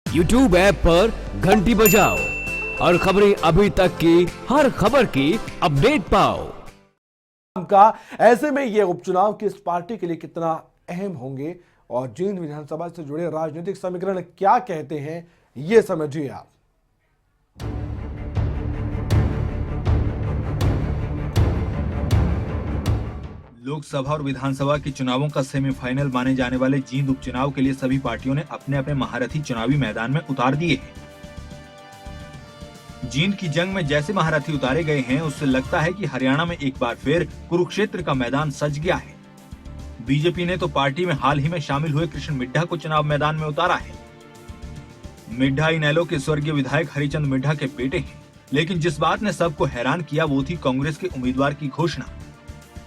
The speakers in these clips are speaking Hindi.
YouTube ऐप पर घंटी बजाओ और खबरें अभी तक की हर खबर की अपडेट पाओ। का ऐसे में ये उपचुनाव किस पार्टी के लिए कितना अहम होंगे और जींद विधानसभा से जुड़े राजनीतिक समीकरण क्या कहते हैं, ये समझिए आप। लोकसभा और विधानसभा के चुनावों का सेमीफाइनल माने जाने वाले जींद उपचुनाव के लिए सभी पार्टियों ने अपने अपने महारथी चुनावी मैदान में उतार दिए हैं। जींद की जंग में जैसे महारथी उतारे गए हैं, उससे लगता है कि हरियाणा में एक बार फिर कुरुक्षेत्र का मैदान सज गया है। बीजेपी ने तो पार्टी में हाल ही में शामिल हुए कृष्ण मिड्ढा को चुनाव मैदान में उतारा है। मिड्ढा इनेलो के स्वर्गीय विधायक हरिचंद मिड्ढा के बेटे हैं, लेकिन जिस बात ने सबको हैरान किया वो थी कांग्रेस के उम्मीदवार की घोषणा।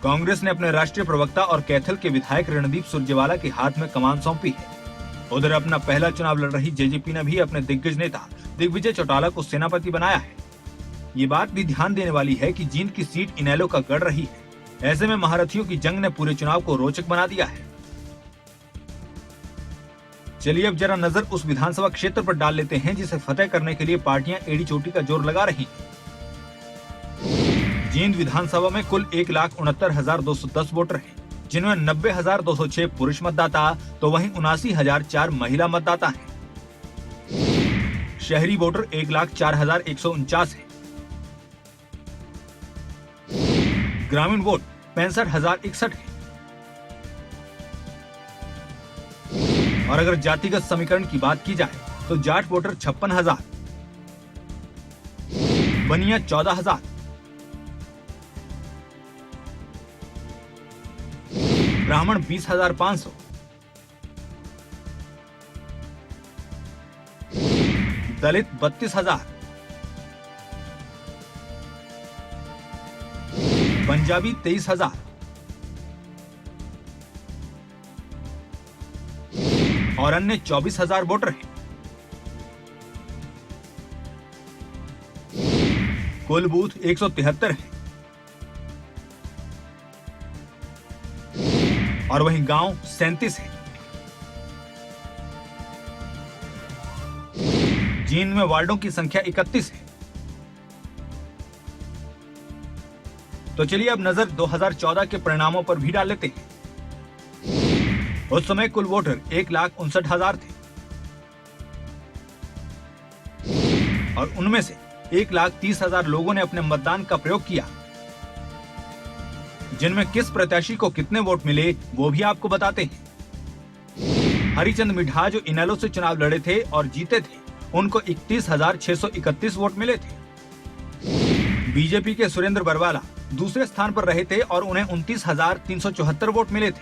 कांग्रेस ने अपने राष्ट्रीय प्रवक्ता और कैथल के विधायक रणदीप सुरजेवाला के हाथ में कमान सौंपी है। उधर अपना पहला चुनाव लड़ रही जेजेपी ने भी अपने दिग्गज नेता दिग्विजय चौटाला को सेनापति बनाया है। ये बात भी ध्यान देने वाली है कि जींद की सीट इनेलो का गढ़ रही है। ऐसे में महारथियों की जंग ने पूरे चुनाव को रोचक बना दिया है। चलिए अब जरा नजर उस विधानसभा क्षेत्र पर डाल लेते हैं जिसे फतेह करने के लिए पार्टियां एड़ी चोटी का जोर लगा रही हैं। जींद विधानसभा में कुल 1,69,210 वोटर हैं, जिनमें 90,206 पुरुष मतदाता तो वहीं 79,004 महिला मतदाता हैं। शहरी वोटर 1,04,149 हैं। ग्रामीण वोट 65,061 हैं। और अगर जातिगत समीकरण की बात की जाए तो जाट वोटर 56,000, बनिया 14,000, ब्राह्मण 20,500, दलित 32,000, पंजाबी 23,000 और अन्य 24,000 वोटर हैं। कुल बूथ 173 हैं और वहीं गांव 37 है। जींद में वार्डों की संख्या 31 है। तो चलिए अब नजर 2014 के परिणामों पर भी डाल लेते हैं। उस समय कुल वोटर 1,59,000 थे और उनमें से 1,30,000 लोगों ने अपने मतदान का प्रयोग किया। जिनमें किस प्रत्याशी को कितने वोट मिले वो भी आपको बताते हैं। हरिचंद मिड्ढा जो इनेलो से चुनाव लड़े थे और जीते थे, उनको 31,631 वोट मिले थे। बीजेपी के सुरेंद्र बरवाला दूसरे स्थान पर रहे थे और उन्हें 29,374 वोट मिले थे।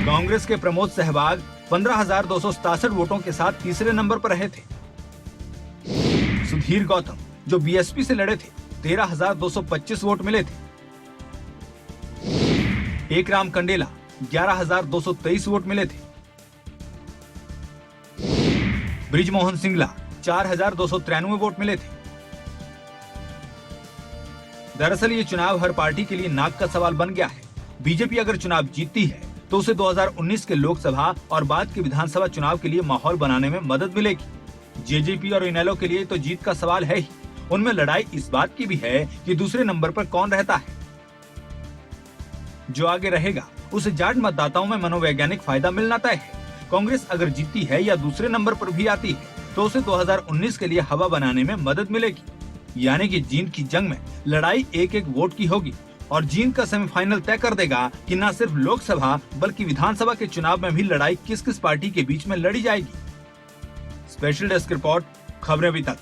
कांग्रेस के प्रमोद सहवाग 15,267 वोटों के साथ तीसरे नंबर पर रहे थे। सुधीर गौतम जो बीएसपी से लड़े थे, 13,225 वोट मिले थे। एक राम कंडेला 11,223 वोट मिले थे। ब्रिजमोहन सिंगला 4,293 वोट मिले थे। दरअसल ये चुनाव हर पार्टी के लिए नाक का सवाल बन गया है। बीजेपी अगर चुनाव जीतती है तो उसे 2019 के लोकसभा और बाद के विधानसभा चुनाव के लिए माहौल बनाने में मदद मिलेगी। जेजेपी और इनेलो के लिए तो जीत का सवाल है ही, उनमें लड़ाई इस बात की भी है कि दूसरे नंबर पर कौन रहता है। जो आगे रहेगा उसे जाट मतदाताओं में मनोवैज्ञानिक फायदा मिलना तय है। कांग्रेस अगर जीतती है या दूसरे नंबर पर भी आती है तो उसे 2019 के लिए हवा बनाने में मदद मिलेगी। यानी कि जींद की जंग में लड़ाई एक एक वोट की होगी और जींद का सेमीफाइनल तय कर देगा कि न सिर्फ लोकसभा बल्कि विधानसभा के चुनाव में भी लड़ाई किस किस पार्टी के बीच में लड़ी जाएगी। स्पेशल डेस्क रिपोर्ट, खबरें अभी तक।